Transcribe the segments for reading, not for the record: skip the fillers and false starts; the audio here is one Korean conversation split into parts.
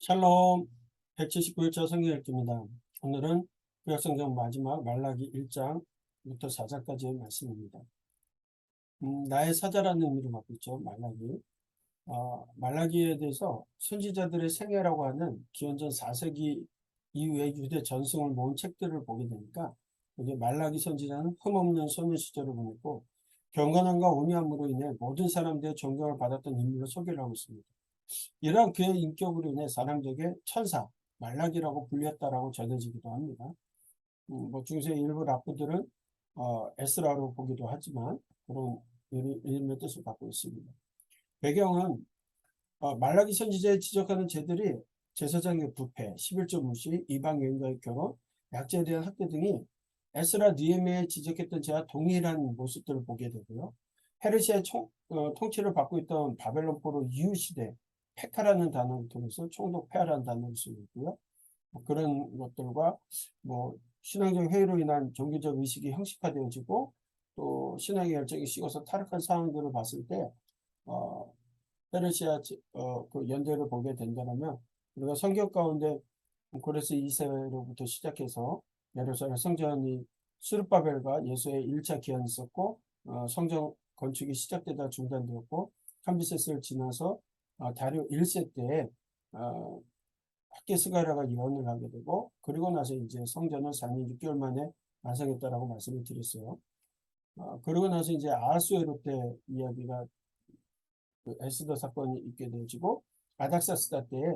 샬롬 179일차 성경 읽기입니다. 오늘은 구약성경 마지막 말라기 1장부터 4장까지의 말씀입니다. 나의 사자라는 의미로 갖고 있죠. 말라기. 말라기에 대해서 선지자들의 생애라고 하는 기원전 4세기 이후에 유대 전승을 모은 책들을 보게 되니까 여기 말라기 선지자는 흠없는 소년 시절을 보냈고 경건함과 온유함으로 인해 모든 사람들의 존경을 받았던 인물로 소개를 하고 있습니다. 이러한 그의 인격으로 인해 사람들에게 천사, 말라기라고 불렸다라고 전해지기도 합니다. 중세 일부 랍부들은 에스라로 보기도 하지만 그런 이름의 뜻을 갖고 있습니다. 배경은 말라기 선지자의 지적하는 죄들이 제사장의 부패, 11조 무시, 이방 여인과의 결혼, 약죄에 대한 학대 등이 에스라 느헤미야의 지적했던 죄와 동일한 모습들을 보게 되고요. 페르시아의 통치를 받고 있던 바벨론 포로 이후 시대 페카라는 단어를 통해서 총독 폐하라는 단어를 쓰고 있고요. 그런 것들과 신앙적 회의로 인한 종교적 의식이 형식화되어지고 또 신앙의 열정이 식어서 타락한 상황들을 봤을 때 페르시아 그 연대를 보게 된다면 우리가 성경 가운데 고레스 2세로부터 시작해서 예루살렘 성전이 스룹바벨과 예수의 1차 기한이 있었고 성전 건축이 시작되다 중단되었고 캄비세스를 지나서 다리오 1세 때에 학개스가랴가 예언을 하게 되고 그리고 나서 이제 성전은 4년 6개월 만에 완성했다라고 말씀을 드렸어요. 그러고 나서 이제 아하수에로 때 이야기가 그 에스더 사건이 있게 되어지고 아닥사스다 때에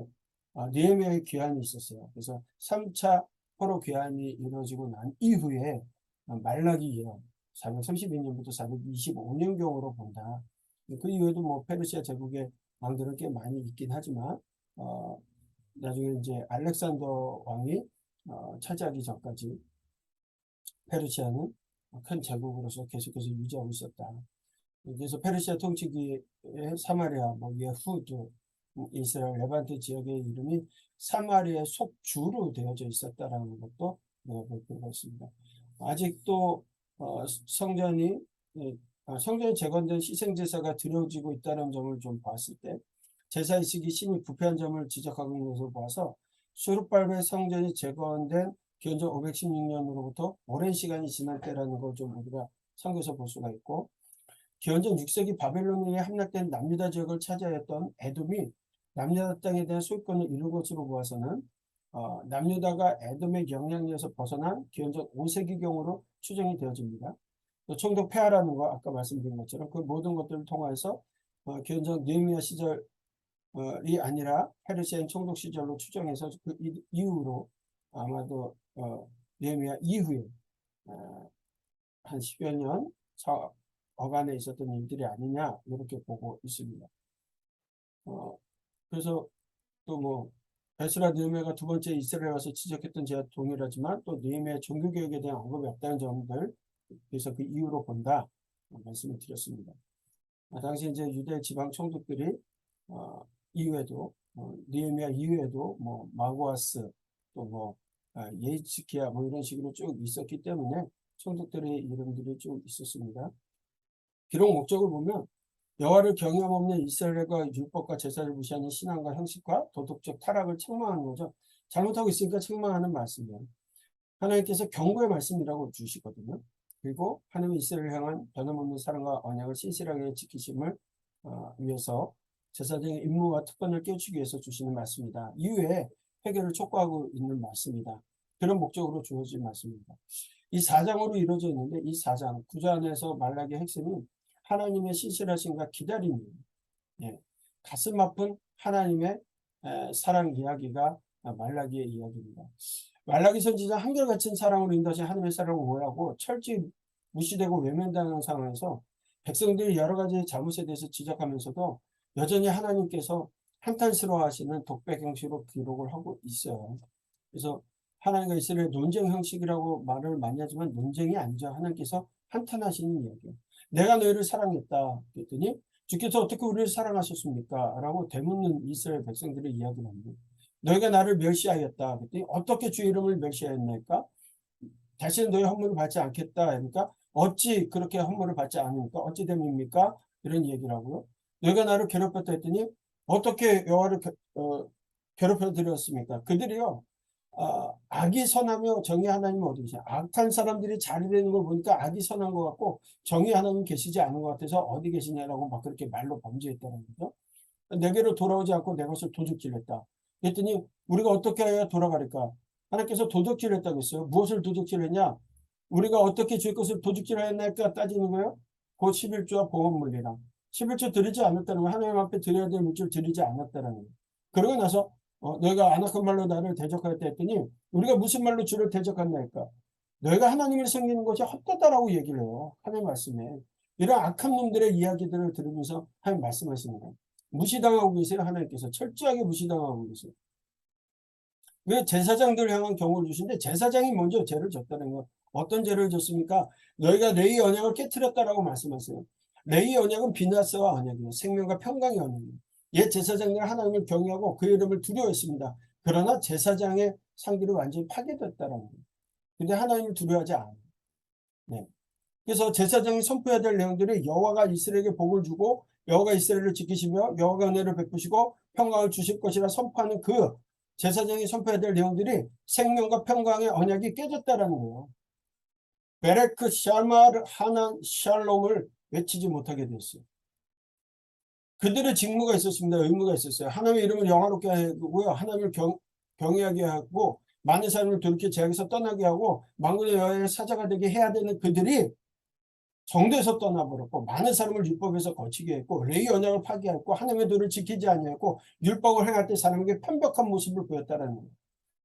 느헤미야의 귀환이 있었어요. 그래서 3차 포로 귀환이 이루어지고 난 이후에 말라기 예언 432년부터 425년경으로 본다. 그 이후에도 페르시아 제국의 왕들은 꽤 많이 있긴 하지만 나중에 이제 알렉산더 왕이 차지하기 전까지 페르시아는 큰 제국으로서 계속해서 유지하고 있었다. 그래서 페르시아 통치기에 사마리아, 예후드, 이스라엘 레반트 지역의 이름이 사마리아의 속주로 되어져 있었다라는 것도 볼 필요가 있습니다. 아직도 성전이 재건된 희생제사가 드려지고 있다는 점을 좀 봤을 때 제사의식이 신이 부패한 점을 지적하고 있는 것을 보아서 수룹발벨 성전이 재건된 기원전 516년으로부터 오랜 시간이 지날 때라는 걸 좀 우리가 참고해서 볼 수가 있고 기원전 6세기 바벨론에 함락된 남유다 지역을 차지하였던 에돔이 남유다 땅에 대한 소유권을 이룬 것으로 보아서는 남유다가 에돔의 영향력에서 벗어난 기원전 5세기경으로 추정이 되어집니다. 또 총독 폐하라는 거 아까 말씀드린 것처럼 그 모든 것들을 통해서 기원전 느헤미야 시절이 아니라 페르시아인 총독 시절로 추정해서 그 이후로 아마도 느헤미야 이후에 한 10여 년 어간에 있었던 일들이 아니냐 이렇게 보고 있습니다. 그래서 또 에스라 느헤미야가 두 번째 이스라엘 와서 지적했던 죄와 동일하지만 또 느헤미야의 종교개혁에 대한 언급이 없다는 점들 그래서 그 이유로 본다 말씀을 드렸습니다. 당시 이제 유대 지방 총독들이 이후에도 느헤미야 이후에도 마고아스 또 예히츠키야 이런 식으로 쭉 있었기 때문에 총독들의 이름들이 쭉 있었습니다. 기록 목적을 보면 여호와를 경외함 없는 이스라엘과 율법과 제사를 무시하는 신앙과 형식과 도덕적 타락을 책망하는 거죠. 잘못하고 있으니까 책망하는 말씀이에요. 하나님께서 경고의 말씀이라고 주시거든요. 그리고 하나님 이스라엘을 향한 변함없는 사랑과 언약을 신실하게 지키심을 위해서 제사장의 임무와 특권을 깨우치기 위해서 주시는 말씀이다. 이후에 회개를 촉구하고 있는 말씀이다. 그런 목적으로 주어진 말씀입니다. 이 4장으로 이루어져 있는데 이 4장, 9장 안에서 말라기의 핵심은 하나님의 신실하심과 기다림이에요. 예, 가슴 아픈 하나님의 사랑 이야기가 말라기의 이야기입니다. 말라기 선지자 한결같은 사랑으로 인도하신 하나님의 사랑을 오해하고 철저히 무시되고 외면당하는 상황에서 백성들이 여러 가지 잘못에 대해서 지적하면서도 여전히 하나님께서 한탄스러워하시는 독백 형식으로 기록을 하고 있어요. 그래서 하나님과 이스라엘 논쟁 형식이라고 말을 많이 하지만 논쟁이 아니죠. 하나님께서 한탄하시는 이야기예요. 내가 너희를 사랑했다 그랬더니 주께서 어떻게 우리를 사랑하셨습니까? 라고 되묻는 이스라엘 백성들의 이야기를 합니다. 너희가 나를 멸시하였다 그랬더니 어떻게 주의 이름을 멸시하였나이까? 다시는 너희 헌물을 받지 않겠다. 그러니까 어찌 그렇게 헌물을 받지 않습니까? 어찌 됨입니까? 이런 얘기를 하고요. 너희가 나를 괴롭혔다 했더니 어떻게 여호와를 괴롭혀 드렸습니까? 그들이요. 악이 선하며 정의 하나님은 어디 계시냐? 악한 사람들이 자리 되는 걸 보니까 악이 선한 것 같고 정의 하나님 계시지 않은 것 같아서 어디 계시냐라고 막 그렇게 말로 범죄했다는 거죠. 내게로 돌아오지 않고 내 것을 도둑질했다. 그랬더니 우리가 어떻게 해야 돌아가릴까? 하나님께서 도둑질했다고 했어요. 무엇을 도둑질했냐? 우리가 어떻게 주의 것을 도둑질하였나까 따지는 거예요. 곧 11조와 보험물이랑 11조 드리지 않았다는 거, 하나님 앞에 드려야 될 물질 드리지 않았다는 거예요. 그러고 나서 너희가 안 악한 말로 나를 대적하였다 했더니 우리가 무슨 말로 주를 대적했나 할까? 너희가 하나님을 섬기는 것이 헛되다라고 얘기를 해요. 하나님 말씀에. 이런 악한 놈들의 이야기들을 들으면서 하나님 말씀하시는 거예요. 무시당하고 계세요. 하나님께서 철저하게 무시당하고 계세요. 왜 제사장들 향한 경고를 주신데 제사장이 먼저 죄를 졌다는 거. 어떤 죄를 졌습니까? 너희가 레위 언약을 깨트렸다라고 말씀하세요. 레위 언약은 비나스와 언약이에요. 생명과 평강의 언약이에요. 옛 제사장들은 하나님을 경외하고 그 이름을 두려워했습니다. 그러나 제사장의 상들이 완전히 파괴됐다는 거예요. 근데 하나님을 두려워하지 않아요. 네. 그래서 제사장이 선포해야 될 내용들이 여호와가 이스라엘에게 복을 주고 여호와가 이스라엘을 지키시며 여호와가 은혜를 베푸시고 평강을 주실 것이라 선포하는 그 제사장이 선포해야 될 내용들이 생명과 평강의 언약이 깨졌다라는 거예요. 베레크 샬마르 하난 샬롬을 외치지 못하게 됐어요. 그들의 직무가 있었습니다. 의무가 있었어요. 하나님의 이름을 영화롭게 하고요. 하나님을 경외하게 하고 많은 사람을 돌이켜 죄악에서 떠나게 하고 만군의 여호와의 사자가 되게 해야 되는 그들이 정도에서 떠나버렸고 많은 사람을 율법에서 거치게 했고 레위 언약을 파기했고 하나님의 도를 지키지 아니했고 율법을 행할 때 사람에게 편벽한 모습을 보였다는 거예요.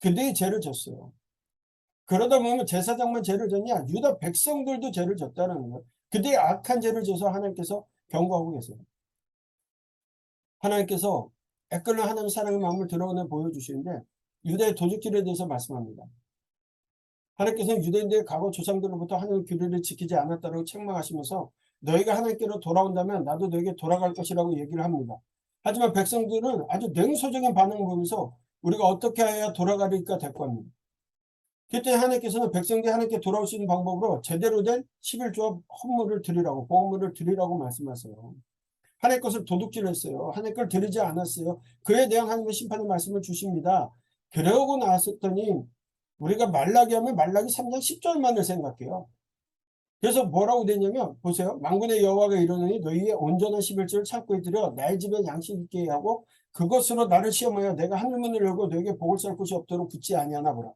그들이 죄를 졌어요. 그러다 보면 제사장만 죄를 졌냐? 유다 백성들도 죄를 졌다는 거예요. 그들이 악한 죄를 져서 하나님께서 경고하고 계세요. 하나님께서 애끓는 하나님 사랑의 마음을 드러내 보여주시는데 유다의 도둑질에 대해서 말씀합니다. 하나님께서는 유대인들의 과거 조상들로부터 하나님의 규례를 지키지 않았다고 책망하시면서 너희가 하나님께로 돌아온다면 나도 너에게 돌아갈 것이라고 얘기를 합니다. 하지만 백성들은 아주 냉소적인 반응을 보면서 우리가 어떻게 해야 돌아가리까 될 겁니다. 그때 하나님께서는 백성들이 하나님께 돌아올 수 있는 방법으로 제대로 된 11조와 헌물을 드리라고 보험물을 드리라고 말씀하세요. 하나님 것을 도둑질했어요. 하나님 걸 드리지 않았어요. 그에 대한 하나님의 심판의 말씀을 주십니다. 그러고 나섰더니 우리가 말라기 하면 말라기 3장 10절만을 생각해요. 그래서 뭐라고 되냐면 보세요. 만군의 여호와가 이르노니 너희의 온전한 11조를 창고에 들여 나의 집에 양식 있게 하고 그것으로 나를 시험하여 내가 하늘문을 열고 너에게 복을 쌀 곳이 없도록 붙지 아니하나 보라.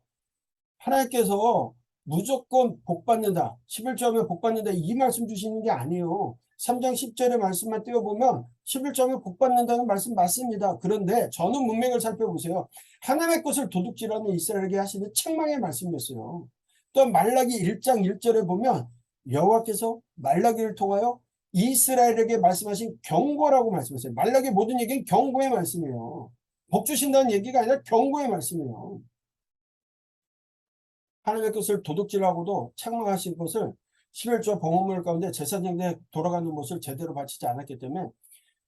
하나님께서 무조건 복 받는다. 11조 하면 복 받는다. 이 말씀 주시는 게 아니에요. 3장 10절의 말씀만 띄워보면 11조 하면 복 받는다는 말씀 맞습니다. 그런데 저는 문맥을 살펴보세요. 하나님의 것을 도둑질하는 이스라엘에게 하시는 책망의 말씀이었어요. 또 말라기 1장 1절에 보면 여호와께서 말라기를 통하여 이스라엘에게 말씀하신 경고라고 말씀하세요. 말라기 모든 얘기는 경고의 말씀이에요. 복 주신다는 얘기가 아니라 경고의 말씀이에요. 하나님의 것을 도둑질하고도 책망하신 것을 11조 봉헌물 가운데 제사장들이 돌아가는 것을 제대로 바치지 않았기 때문에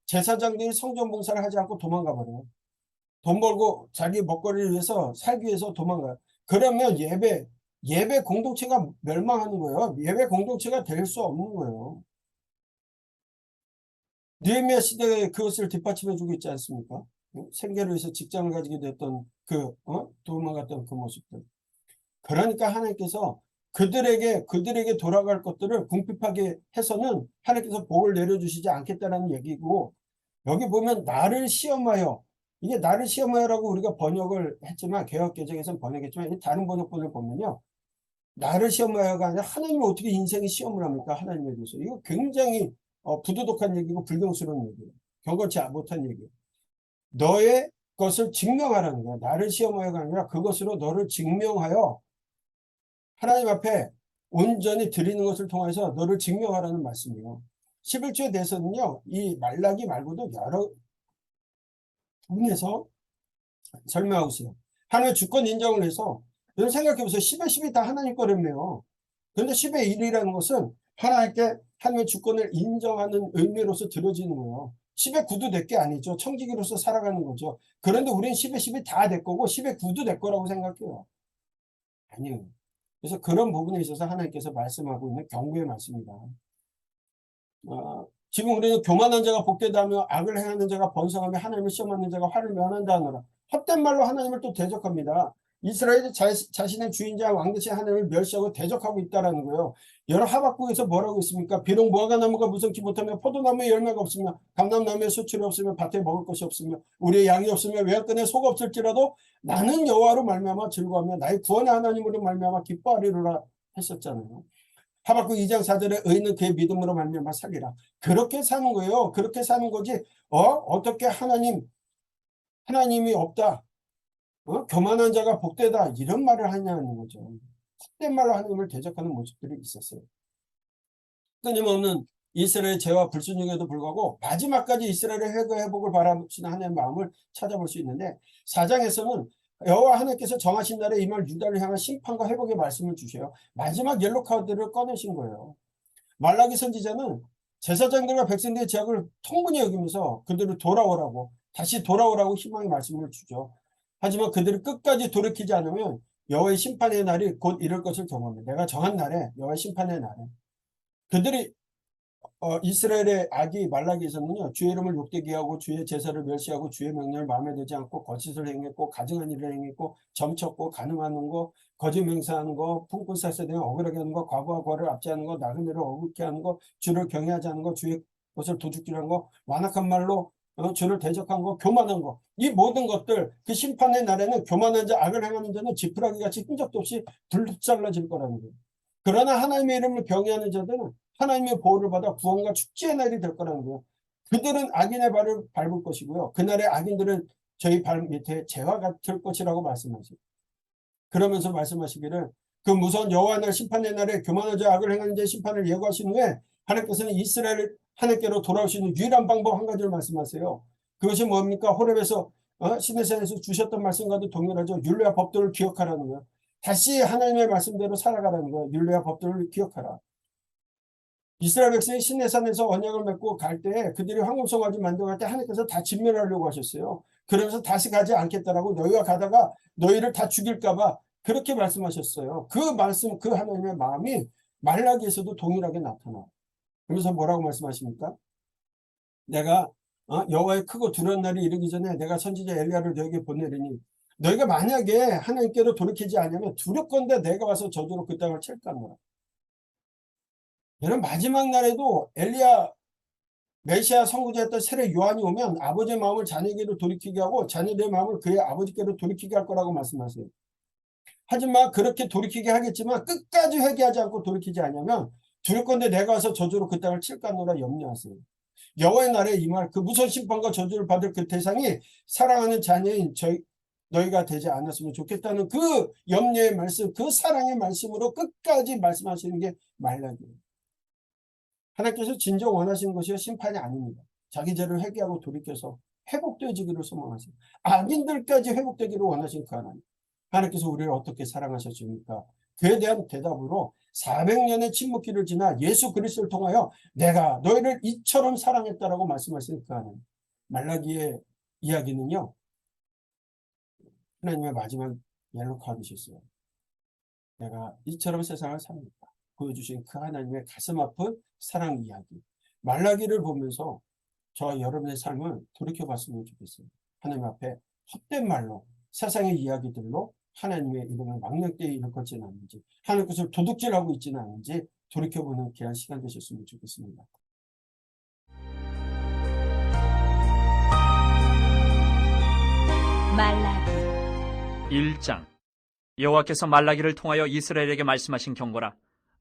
제사장들이 성전 봉사를 하지 않고 도망가 버려요. 돈 벌고 자기 먹거리를 위해서 살기 위해서 도망가요. 그러면 예배 공동체가 멸망하는 거예요. 예배 공동체가 될 수 없는 거예요. 느헤미야 시대에 그것을 뒷받침해주고 있지 않습니까? 생계를 위해서 직장을 가지게 됐던 도망갔던 그 모습들. 그러니까 하나님께서 그들에게 돌아갈 것들을 궁핍하게 해서는 하나님께서 복을 내려주시지 않겠다는 얘기고, 여기 보면 나를 시험하여, 이게 나를 시험하여라고 우리가 번역을 했지만 개역개정에서는 번역했지만 다른 번역본을 보면요, 나를 시험하여가 아니라 하나님이 어떻게 인생의 시험을 합니까? 하나님에 대해서. 이거 굉장히 부도덕한 얘기고 불경스러운 얘기예요. 경건치 못한 얘기예요. 너의 것을 증명하라는 거야. 나를 시험하여가 아니라 그것으로 너를 증명하여 하나님 앞에 온전히 드리는 것을 통해서 너를 증명하라는 말씀이에요. 11조에 대해서는요, 이 말라기 말고도 여러 부분에서 설명하고 있어요. 하나님의 주권 인정을 해서, 여러분 생각해보세요. 10의 10이 다 하나님 거라며요. 그런데 10의 1이라는 것은 하나님께 하나님의 주권을 인정하는 의미로서 드려지는 거예요. 10의 9도 내 게 아니죠. 청지기로서 살아가는 거죠. 그런데 우리는 10의 10이 다 내 거고 10의 9도 내 거라고 생각해요. 아니에요. 그래서 그런 부분에 있어서 하나님께서 말씀하고 있는 경고의 말씀이다. 지금 우리는 교만한 자가 복되다 하며 악을 행하는 자가 번성하며 하나님을 시험하는 자가 화를 면한다 하노라. 헛된 말로 하나님을 또 대적합니다. 이스라엘이 자신의 주인자 왕 대신 하나님을 멸시하고 대적하고 있다라는 거예요. 여러 하박국에서 뭐라고 있습니까? 비록 무화과 나무가 무성치 못하며 포도나무에 열매가 없으며 감람나무에 수출이 없으며 밭에 먹을 것이 없으며 우리의 양이 없으며 외양간에 소가 없을지라도 나는 여호와로 말미암아 즐거워하며 나의 구원의 하나님으로 말미암아 기뻐하리로라 했었잖아요. 하박국 2장 4절에 의인은 그의 믿음으로 말미암아 살리라. 그렇게 사는 거예요. 그렇게 사는 거지. 어떻게 하나님이 없다. 교만한 자가 복되다. 이런 말을 하냐는 거죠. 헛된 말로 하나님을 대적하는 모습들이 있었어요. 끊임없는 이스라엘의 죄와 불순종에도 불구하고 마지막까지 이스라엘의 회복을 바라시는 하나님의 마음을 찾아볼 수 있는데 4장에서는 여호와 하나님께서 정하신 날에 이 말 유다를 향한 심판과 회복의 말씀을 주셔요. 마지막 옐로 카드를 꺼내신 거예요. 말라기 선지자는 제사장들과 백성들의 죄악을 통분히 여기면서 그들을 다시 돌아오라고 희망의 말씀을 주죠. 하지만 그들이 끝까지 돌이키지 않으면 여호와의 심판의 날이 곧 이럴 것을 경험합니다. 내가 정한 날에, 여호와의 심판의 날에 그들이 이스라엘의 악이 말라기에서는요, 주의 이름을 욕되게 하고 주의 제사를 멸시하고 주의 명령을 마음에 들지 않고 거짓을 행했고 가증한 일을 행했고 점쳤고 간음하는 거, 거짓 맹세하는 거, 품꾼 사세에 억울하게 하는 거, 과부와 과를 압제하는 거, 나그네를 억울케 하는 거, 주를 경외하지 않는 거, 주의 것을 도둑질하는 거, 완악한 말로 주를 대적한 거, 교만한 거, 이 모든 것들 그 심판의 날에는 교만한 자, 악을 행하는 자는 지푸라기 같이 끈적도 없이 불살라질 거라는 거예요. 그러나 하나님의 이름을 병해하는 자들은 하나님의 보호를 받아 구원과 축제의 날이 될 거라는 거예요. 그들은 악인의 발을 밟을 것이고요. 그날의 악인들은 저희 발 밑에 재와 같을 것이라고 말씀하세요. 그러면서 말씀하시기를 그 무서운 여호와 날 심판의 날에 교만한 자 악을 행하는 자의 심판을 예고하신 후에 하나님께서는 이스라엘을 하나님께로 돌아오시는 유일한 방법 한 가지를 말씀하세요. 그것이 뭡니까? 호렙에서 시내산에서 주셨던 말씀과도 동일하죠. 율례와 법도를 기억하라는 거예요. 다시 하나님의 말씀대로 살아가라는 거예요. 율례와 법도를 기억하라. 이스라엘 백성이 시내산에서 언약을 맺고 갈 때 그들이 황금송아지 만들어갈 때 하나님께서 다 진멸하려고 하셨어요. 그러면서 다시 가지 않겠다라고 너희가 가다가 너희를 다 죽일까봐 그렇게 말씀하셨어요. 그 말씀, 그 하나님의 마음이 말라기에서도 동일하게 나타나요. 그러면서 뭐라고 말씀하십니까? 내가 여호와의 크고 두려운 날이 이르기 전에 내가 선지자 엘리야를 너에게 보내리니 너희가 만약에 하나님께로 돌이키지 않으면 두렵건대 내가 와서 저주로 그 땅을 칠까노라. 여러분 마지막 날에도 엘리야 메시아 선구자였던 세례 요한이 오면 아버지의 마음을 자녀에게로 돌이키게 하고 자녀들의 마음을 그의 아버지께로 돌이키게 할 거라고 말씀하세요. 하지만 그렇게 돌이키게 하겠지만 끝까지 회개하지 않고 돌이키지 않으면 두렵건대 내가 와서 저주로 그 땅을 칠까노라 염려하세요. 여호와의 날에 이 말 그 무서운 심판과 저주를 받을 그 대상이 사랑하는 자녀인 너희가 되지 않았으면 좋겠다는 그 염려의 말씀, 그 사랑의 말씀으로 끝까지 말씀하시는 게 말라기예요. 하나님께서 진정 원하시는 것이 심판이 아닙니다. 자기 죄를 회개하고 돌이켜서 회복되어지기를 소망하세요. 악인들까지 회복되기를 원하시는 그 하나님. 하나님께서 우리를 어떻게 사랑하셨습니까? 그에 대한 대답으로 400년의 침묵기를 지나 예수 그리스도를 통하여 내가 너희를 이처럼 사랑했다라고 말씀하시는 그 하나님. 말라기의 이야기는요. 하나님의 마지막 옐로카드셨어요. 내가 이처럼 세상을 사랑했다. 보여주신 그 하나님의 가슴 아픈 사랑 이야기. 말라기를 보면서 저와 여러분의 삶을 돌이켜봤으면 좋겠어요. 하나님 앞에 헛된 말로 세상의 이야기들로 하나님의 이름을 망령되이 일컫지는 않는지 하나님 것을 도둑질하고 있지는 않은지 돌이켜보는 귀한 시간 되셨으면 좋겠습니다. 말라기 1장 여호와께서 말라기를 통하여 이스라엘에게 말씀하신 경고라.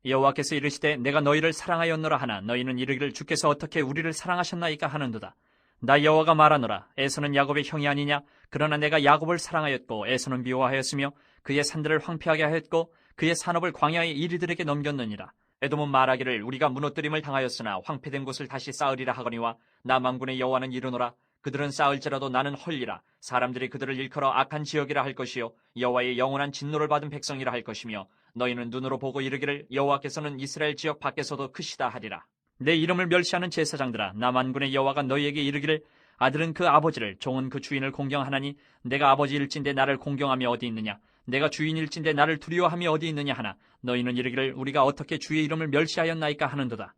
여호와께서 이르시되 내가 너희를 사랑하였노라 하나 너희는 이르기를 주께서 어떻게 우리를 사랑하셨나이까 하는도다. 나 여호와가 말하노라. 에서는 야곱의 형이 아니냐? 그러나 내가 야곱을 사랑하였고 에서는 미워하였으며 그의 산들을 황폐하게 하였고 그의 산업을 광야의 이리들에게 넘겼느니라. 에돔은 말하기를 우리가 무너뜨림을 당하였으나 황폐된 곳을 다시 쌓으리라 하거니와 나 만군의 여호와는 이르노라. 그들은 쌓을지라도 나는 헐리라. 사람들이 그들을 일컬어 악한 지역이라 할 것이요 여호와의 영원한 진노를 받은 백성이라 할 것이며 너희는 눈으로 보고 이르기를 여호와께서는 이스라엘 지역 밖에서도 크시다 하리라. 내 이름을 멸시하는 제사장들아 나 만군의 여호와가 너희에게 이르기를 아들은 그 아버지를 종은 그 주인을 공경하나니 내가 아버지일진데 나를 공경함이 어디 있느냐 내가 주인일진데 나를 두려워함이 어디 있느냐 하나 너희는 이르기를 우리가 어떻게 주의 이름을 멸시하였나이까 하는도다.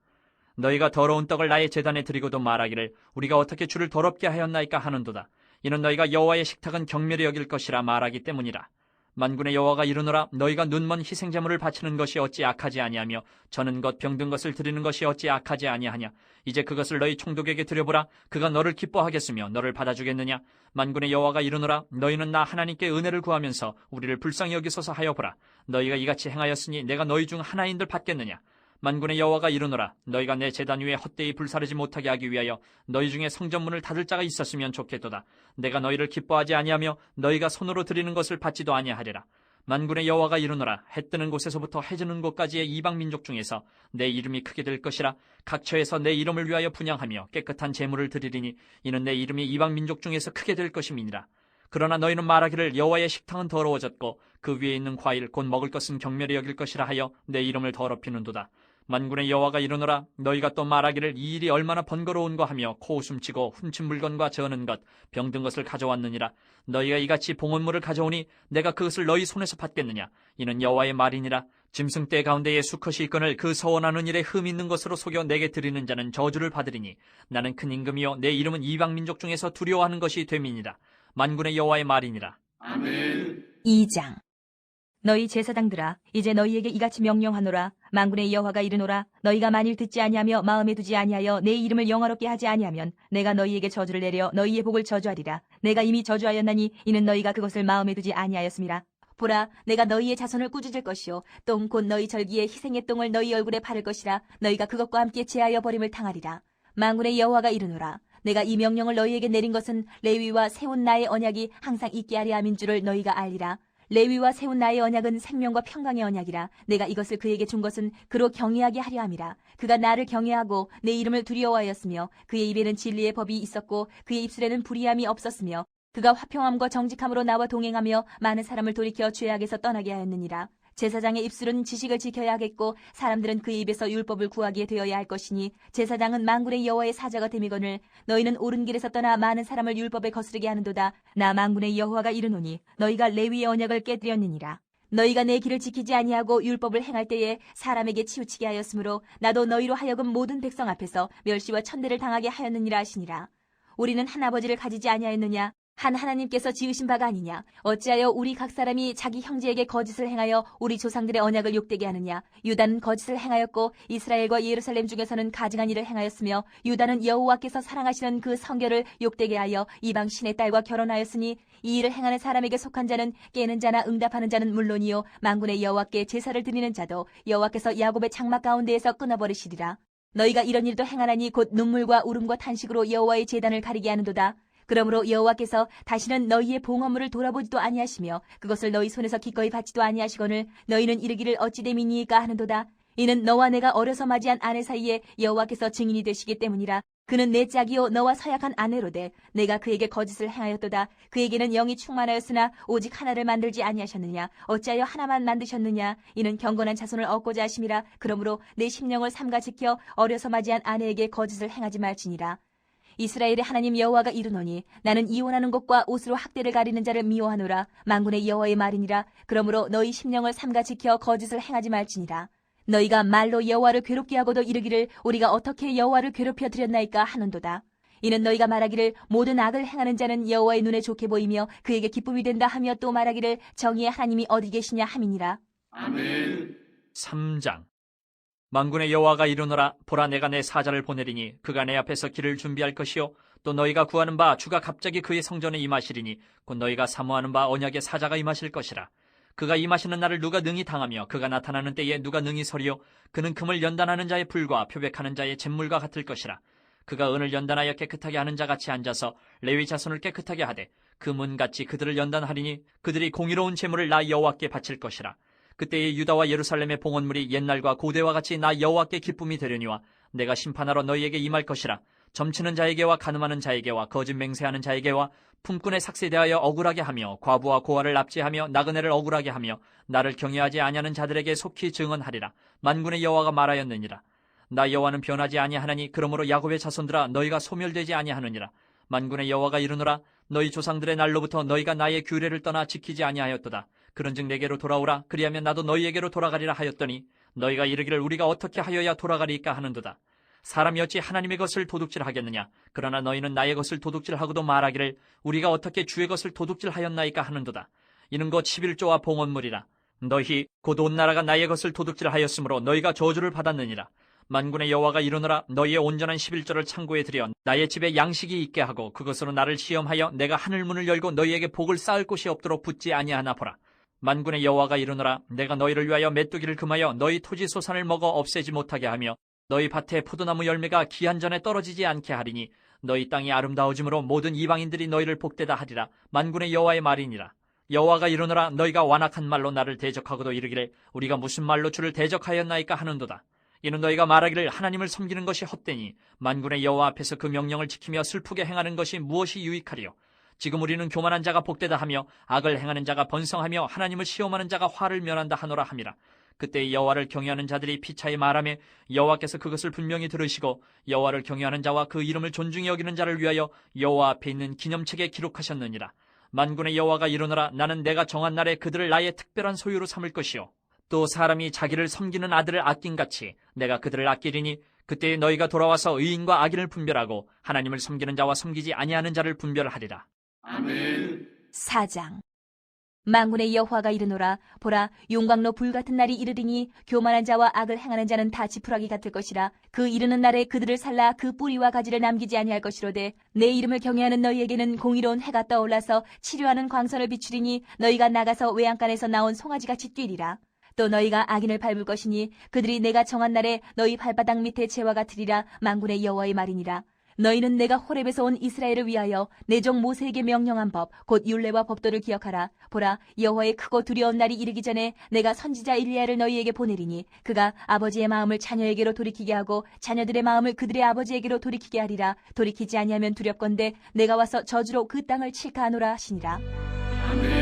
너희가 더러운 떡을 나의 제단에 드리고도 말하기를 우리가 어떻게 주를 더럽게 하였나이까 하는도다. 이는 너희가 여호와의 식탁은 경멸히 여길 것이라 말하기 때문이라. 만군의 여호와가 이르노라. 너희가 눈먼 희생제물을 바치는 것이 어찌 악하지 아니하며 저는 것 병든 것을 드리는 것이 어찌 악하지 아니하냐. 이제 그것을 너희 총독에게 드려보라. 그가 너를 기뻐하겠으며 너를 받아주겠느냐. 만군의 여호와가 이르노라. 너희는 나 하나님께 은혜를 구하면서 우리를 불쌍히 여기소서 하여 보라. 너희가 이같이 행하였으니 내가 너희 중 하나인들 받겠느냐. 만군의 여호와가 이르노라. 너희가 내 제단 위에 헛되이 불사르지 못하게 하기 위하여 너희 중에 성전문을 닫을 자가 있었으면 좋겠도다. 내가 너희를 기뻐하지 아니하며 너희가 손으로 드리는 것을 받지도 아니하리라. 만군의 여호와가 이르노라. 해 뜨는 곳에서부터 해 지는 곳까지의 이방 민족 중에서 내 이름이 크게 될 것이라. 각처에서 내 이름을 위하여 분향하며 깨끗한 제물을 드리리니 이는 내 이름이 이방 민족 중에서 크게 될 것임이니라. 그러나 너희는 말하기를 여호와의 식탁은 더러워졌고 그 위에 있는 과일 곧 먹을 것은 경멸히 여길 것이라 하여 내 이름을 더럽히는도다. 만군의 여호와가 이르노라. 너희가 또 말하기를 이 일이 얼마나 번거로운가 하며 코웃음치고 훔친 물건과 저는 것 병든 것을 가져왔느니라. 너희가 이같이 봉헌물을 가져오니 내가 그것을 너희 손에서 받겠느냐. 이는 여호와의 말이니라. 짐승떼 가운데에 수컷이 있거늘 그 서원하는 일에 흠 있는 것으로 속여 내게 드리는 자는 저주를 받으리니 나는 큰 임금이요 내 이름은 이방 민족 중에서 두려워하는 것이 됨이니라. 만군의 여호와의 말이니라. 아멘. 2장. 너희 제사장들아, 이제 너희에게 이같이 명령하노라. 만군의 여호와가 이르노라. 너희가 만일 듣지 아니하며 마음에 두지 아니하여 내 이름을 영화롭게 하지 아니하면 내가 너희에게 저주를 내려 너희의 복을 저주하리라. 내가 이미 저주하였나니 이는 너희가 그것을 마음에 두지 아니하였음이라. 보라, 내가 너희의 자손을 꾸짖을 것이요 똥 곧 너희 절기에 희생의 똥을 너희 얼굴에 바를 것이라. 너희가 그것과 함께 제하여 버림을 당하리라. 만군의 여호와가 이르노라. 내가 이 명령을 너희에게 내린 것은 레위와 세운 나의 언약이 항상 있게 하려 함인 줄을 너희가 알리라. 레위와 세운 나의 언약은 생명과 평강의 언약이라. 내가 이것을 그에게 준 것은 그로 경외하게 하려 함이라. 그가 나를 경외하고 내 이름을 두려워하였으며 그의 입에는 진리의 법이 있었고 그의 입술에는 불의함이 없었으며 그가 화평함과 정직함으로 나와 동행하며 많은 사람을 돌이켜 죄악에서 떠나게 하였느니라. 제사장의 입술은 지식을 지켜야 하겠고 사람들은 그의 입에서 율법을 구하게 되어야 할 것이니 제사장은 만군의 여호와의 사자가 됨이거늘 너희는 옳은 길에서 떠나 많은 사람을 율법에 거스르게 하는도다. 나 만군의 여호와가 이르노니 너희가 레위의 언약을 깨뜨렸느니라. 너희가 내 길을 지키지 아니하고 율법을 행할 때에 사람에게 치우치게 하였으므로 나도 너희로 하여금 모든 백성 앞에서 멸시와 천대를 당하게 하였느니라 하시니라. 우리는 한 아버지를 가지지 아니하였느냐? 한 하나님께서 지으신 바가 아니냐? 어찌하여 우리 각 사람이 자기 형제에게 거짓을 행하여 우리 조상들의 언약을 욕되게 하느냐? 유다는 거짓을 행하였고 이스라엘과 예루살렘 중에서는 가증한 일을 행하였으며 유다는 여호와께서 사랑하시는 그 성결을 욕되게 하여 이방 신의 딸과 결혼하였으니 이 일을 행하는 사람에게 속한 자는 깨는 자나 응답하는 자는 물론이요 만군의 여호와께 제사를 드리는 자도 여호와께서 야곱의 장막 가운데에서 끊어버리시리라. 너희가 이런 일도 행하나니 곧 눈물과 울음과 탄식으로 여호와의 제단을 가리게 하는도다. 그러므로 여호와께서 다시는 너희의 봉헌물을 돌아보지도 아니하시며 그것을 너희 손에서 기꺼이 받지도 아니하시거늘 너희는 이르기를 어찌 됨이니까 하는도다. 이는 너와 내가 어려서 맞이한 아내 사이에 여호와께서 증인이 되시기 때문이라. 그는 내 짝이요 너와 서약한 아내로되 내가 그에게 거짓을 행하였도다. 그에게는 영이 충만하였으나 오직 하나를 만들지 아니하셨느냐? 어찌하여 하나만 만드셨느냐? 이는 경건한 자손을 얻고자 하심이라. 그러므로 내 심령을 삼가 지켜 어려서 맞이한 아내에게 거짓을 행하지 말지니라. 이스라엘의 하나님 여호와가 이르노니 나는 이혼하는 것과 옷으로 학대를 가리는 자를 미워하노라. 만군의 여호와의 말이니라. 그러므로 너희 심령을 삼가 지켜 거짓을 행하지 말지니라. 너희가 말로 여호와를 괴롭게 하고도 이르기를 우리가 어떻게 여호와를 괴롭혀 드렸나이까 하는도다. 이는 너희가 말하기를 모든 악을 행하는 자는 여호와의 눈에 좋게 보이며 그에게 기쁨이 된다 하며 또 말하기를 정의의 하나님이 어디 계시냐 함이니라. 아멘. 3장. 만군의 여호와가 이르노라. 보라, 내가 내 사자를 보내리니 그가 내 앞에서 길을 준비할 것이요 또 너희가 구하는 바 주가 갑자기 그의 성전에 임하시리니 곧 너희가 사모하는 바 언약의 사자가 임하실 것이라. 그가 임하시는 날을 누가 능히 당하며 그가 나타나는 때에 누가 능히 서리요. 그는 금을 연단하는 자의 불과 표백하는 자의 잿물과 같을 것이라. 그가 은을 연단하여 깨끗하게 하는 자 같이 앉아서 레위 자손을 깨끗하게 하되 그 문같이 그들을 연단하리니 그들이 공의로운 제물을 나 여호와께 바칠 것이라. 그때의 유다와 예루살렘의 봉헌물이 옛날과 고대와 같이 나 여호와께 기쁨이 되려니와 내가 심판하러 너희에게 임할 것이라. 점치는 자에게와 간음하는 자에게와 거짓 맹세하는 자에게와 품꾼의 삭세에 대하여 억울하게 하며 과부와 고아를 납치하며 나그네를 억울하게 하며 나를 경외하지 아니하는 자들에게 속히 증언하리라. 만군의 여호와가 말하였느니라. 나 여호와는 변하지 아니하나니 그러므로 야곱의 자손들아 너희가 소멸되지 아니하느니라. 만군의 여호와가 이르노라. 너희 조상들의 날로부터 너희가 나의 규례를 떠나 지키지 아니하였도다. 그런즉 내게로 돌아오라. 그리하면 나도 너희에게로 돌아가리라 하였더니 너희가 이르기를 우리가 어떻게 하여야 돌아가리까 하는도다. 사람이 어찌 하나님의 것을 도둑질하겠느냐? 그러나 너희는 나의 것을 도둑질하고도 말하기를 우리가 어떻게 주의 것을 도둑질하였나이까 하는도다. 이는 곧 11조와 봉헌물이라. 너희 곧 온 나라가 나의 것을 도둑질하였으므로 너희가 저주를 받았느니라. 만군의 여호와가 이르노라. 너희의 온전한 11조를 창고에 들여 나의 집에 양식이 있게 하고 그것으로 나를 시험하여 내가 하늘 문을 열고 너희에게 복을 쌓을 곳이 없도록 붙지 아니하나 보라. 만군의 여호와가 이르노라. 내가 너희를 위하여 메뚜기를 금하여 너희 토지 소산을 먹어 없애지 못하게 하며 너희 밭에 포도나무 열매가 기한 전에 떨어지지 않게 하리니 너희 땅이 아름다워짐으로 모든 이방인들이 너희를 복되다 하리라. 만군의 여호와의 말이니라. 여호와가 이르노라. 너희가 완악한 말로 나를 대적하고도 이르기를 우리가 무슨 말로 주를 대적하였나이까 하는도다. 이는 너희가 말하기를 하나님을 섬기는 것이 헛되니 만군의 여호와 앞에서 그 명령을 지키며 슬프게 행하는 것이 무엇이 유익하리요. 지금 우리는 교만한 자가 복되다 하며 악을 행하는 자가 번성하며 하나님을 시험하는 자가 화를 면한다 하노라 함이라. 그때 여호와를 경외하는 자들이 피차에 말하며 여호와께서 그것을 분명히 들으시고 여호와를 경외하는 자와 그 이름을 존중히 여기는 자를 위하여 여호와 앞에 있는 기념책에 기록하셨느니라. 만군의 여호와가 이르노라. 나는 내가 정한 날에 그들을 나의 특별한 소유로 삼을 것이요 또 사람이 자기를 섬기는 아들을 아낀같이 내가 그들을 아끼리니 그때 너희가 돌아와서 의인과 악인을 분별하고 하나님을 섬기는 자와 섬기지 아니하는 자를 분별하리라. 아멘. 4장. 만군의 여호와가 이르노라. 보라, 용광로 불같은 날이 이르리니 교만한 자와 악을 행하는 자는 다 지푸라기 같을 것이라. 그 이르는 날에 그들을 살라 그 뿌리와 가지를 남기지 아니할 것이로되 내 이름을 경외하는 너희에게는 공의로운 해가 떠올라서 치료하는 광선을 비추리니 너희가 나가서 외양간에서 나온 송아지같이 뛰리라. 또 너희가 악인을 밟을 것이니 그들이 내가 정한 날에 너희 발바닥 밑에 재와 같으리라. 만군의 여호와의 말이니라. 너희는 내가 호렙에서 온 이스라엘을 위하여 내 종 모세에게 명령한 법 곧 율례와 법도를 기억하라. 보라, 여호와의 크고 두려운 날이 이르기 전에 내가 선지자 일리야를 너희에게 보내리니 그가 아버지의 마음을 자녀에게로 돌이키게 하고 자녀들의 마음을 그들의 아버지에게로 돌이키게 하리라. 돌이키지 아니하면 두렵건대 내가 와서 저주로 그 땅을 칠까 하노라 하시니라. 아멘.